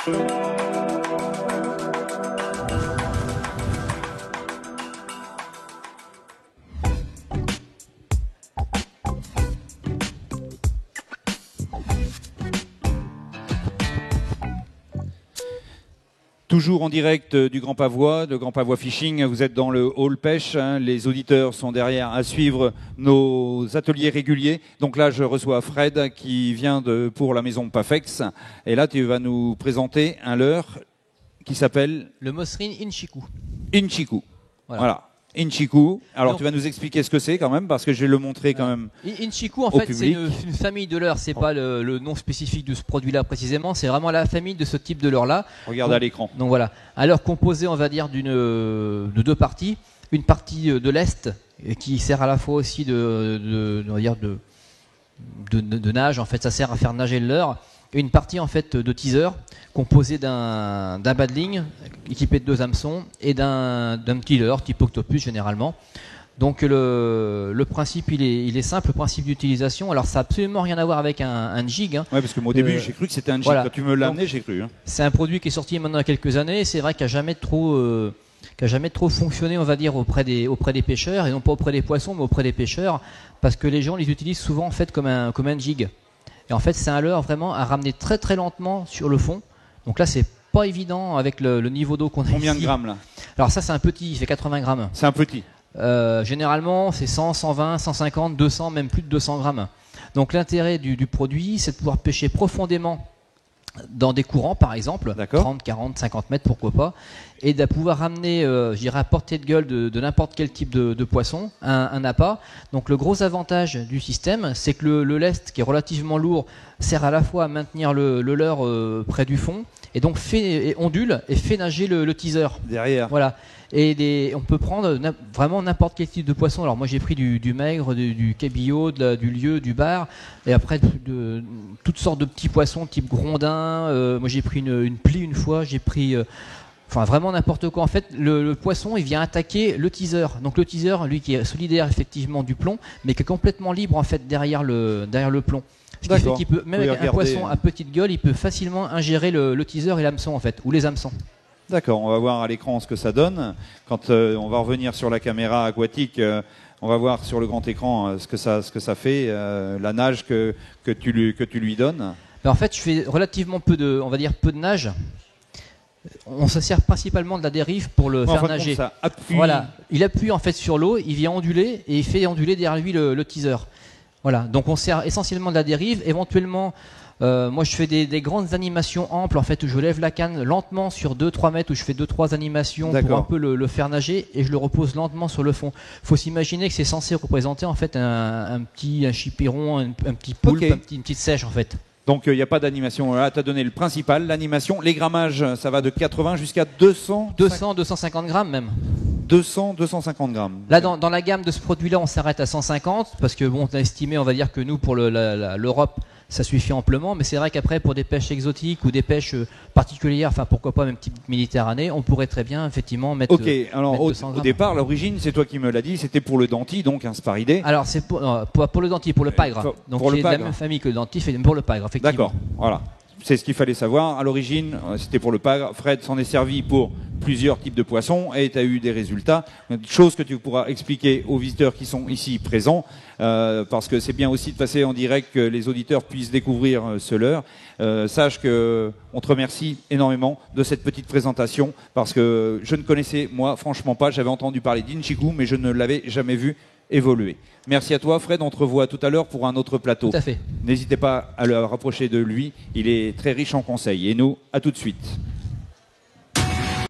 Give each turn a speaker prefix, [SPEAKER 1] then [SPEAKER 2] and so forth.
[SPEAKER 1] Toujours en direct du Grand Pavois, de Grand Pavois Fishing. Vous êtes dans le hall pêche. Les auditeurs sont derrière à suivre nos ateliers réguliers. Donc là, je reçois Fred qui vient pour la maison Pafex. Et là, tu vas nous présenter un leurre qui s'appelle
[SPEAKER 2] le Mossrine Inchiku.
[SPEAKER 1] Inchiku. Voilà. Inchiku. Alors, donc, tu vas nous expliquer ce que c'est quand même, parce que je vais le montrer quand même.
[SPEAKER 2] Inchiku, en fait, c'est une famille de leurres. C'est pas le nom spécifique de ce produit-là précisément. C'est vraiment la famille de ce type de leurre-là.
[SPEAKER 1] Regarde à l'écran.
[SPEAKER 2] Donc voilà. Un leurre composé, on va dire, de deux parties. Une partie de lest qui sert à la fois aussi de nage. En fait, ça sert à faire nager le leurre. Et une partie en fait de teaser composée d'un bas de ligne équipé de 2 hameçons et d'un petit leurre type octopus généralement. Donc le principe il est simple, le principe d'utilisation. Alors ça n'a absolument rien à voir avec un jig. Hein.
[SPEAKER 1] Ouais, parce que moi, au début j'ai cru que c'était un jig. Voilà. Quand tu me l'as amené, j'ai cru. Hein.
[SPEAKER 2] C'est un produit qui est sorti maintenant il y a quelques années. C'est vrai qu'il n'a jamais trop fonctionné, on va dire, auprès des pêcheurs, et non pas auprès des poissons, mais auprès des pêcheurs, parce que les gens les utilisent souvent en fait comme un jig. Et en fait, c'est un leurre vraiment à ramener très très lentement sur le fond. Donc là, c'est pas évident avec le niveau d'eau qu'on a ici.
[SPEAKER 1] Combien de grammes là?
[SPEAKER 2] Alors ça, c'est un petit, il fait 80 grammes.
[SPEAKER 1] C'est un petit.
[SPEAKER 2] Généralement, c'est 100, 120, 150, 200, même plus de 200 grammes. Donc l'intérêt du produit, c'est de pouvoir pêcher profondément dans des courants par exemple, 30, 40, 50 mètres pourquoi pas, et de pouvoir ramener, je dirais, à portée de gueule de n'importe quel type de poisson, un appât. Donc le gros avantage du système, c'est que le lest qui est relativement lourd sert à la fois à maintenir le leurre près du fond, et donc ondule et fait nager le teaser.
[SPEAKER 1] Derrière.
[SPEAKER 2] Voilà. Et on peut prendre vraiment n'importe quel type de poisson. Alors moi j'ai pris du maigre, du cabillaud, du lieu, du bar, et après toutes sortes de petits poissons type grondin. Moi j'ai pris une plie une fois, j'ai pris enfin vraiment n'importe quoi. En fait le poisson il vient attaquer le teaser. Donc le teaser, lui qui est solidaire effectivement du plomb, mais qui est complètement libre en fait derrière le plomb. Ce qui fait qu'il peut, même avec un poisson à petite gueule, il peut facilement ingérer le teaser et l'hameçon en fait, ou les hameçons.
[SPEAKER 1] D'accord, on va voir à l'écran ce que ça donne. Quand on va revenir sur la caméra aquatique, on va voir sur le grand écran ce que ça fait, la nage que tu lui donnes.
[SPEAKER 2] Ben en fait, je fais relativement peu de nage. On se sert principalement de la dérive pour le faire nager.
[SPEAKER 1] Ça appuie.
[SPEAKER 2] Voilà, il appuie en fait sur l'eau, il vient onduler et il fait onduler derrière lui le teaser. Voilà, donc on sert essentiellement de la dérive, éventuellement. Moi je fais des grandes animations amples en fait où je lève la canne lentement sur 2-3 mètres, où je fais 2-3 animations pour un peu le faire nager, et je le repose lentement sur le fond. Faut s'imaginer que c'est censé représenter en fait un petit chipiron, un petit poulpe, une petite sèche en fait.
[SPEAKER 1] Donc il n'y a pas d'animation. Là, tu as donné le principal, l'animation. Les grammages, ça va de 80 jusqu'à
[SPEAKER 2] 200-250 grammes même.
[SPEAKER 1] 200-250 grammes.
[SPEAKER 2] Là, dans la gamme de ce produit-là, on s'arrête à 150 parce que bon, on a estimé, on va dire que nous, pour l'Europe, ça suffit amplement. Mais c'est vrai qu'après, pour des pêches exotiques ou des pêches particulières, enfin pourquoi pas même type Méditerranée, on pourrait très bien effectivement mettre.
[SPEAKER 1] Ok. Alors au départ, l'origine, c'est toi qui me l'as dit, c'était pour le denti, donc un sparidé.
[SPEAKER 2] Alors c'est pour le denti, pour le pagre. Donc il est de la même famille que le denti, mais pour le pagre, effectivement.
[SPEAKER 1] D'accord. Voilà. C'est ce qu'il fallait savoir. À l'origine, c'était pour le pagre. Fred s'en est servi pour plusieurs types de poissons et tu as eu des résultats. Chose que tu pourras expliquer aux visiteurs qui sont ici présents, parce que c'est bien aussi de passer en direct, que les auditeurs puissent découvrir ce leurre. Sache qu'on te remercie énormément de cette petite présentation, parce que je ne connaissais, moi, franchement pas. J'avais entendu parler d'Inchiku, mais je ne l'avais jamais vu évoluer. Merci à toi Fred, on te revoit tout à l'heure pour un autre plateau.
[SPEAKER 2] Tout à fait.
[SPEAKER 1] N'hésitez pas à le rapprocher de lui, il est très riche en conseils. Et nous, à tout de suite.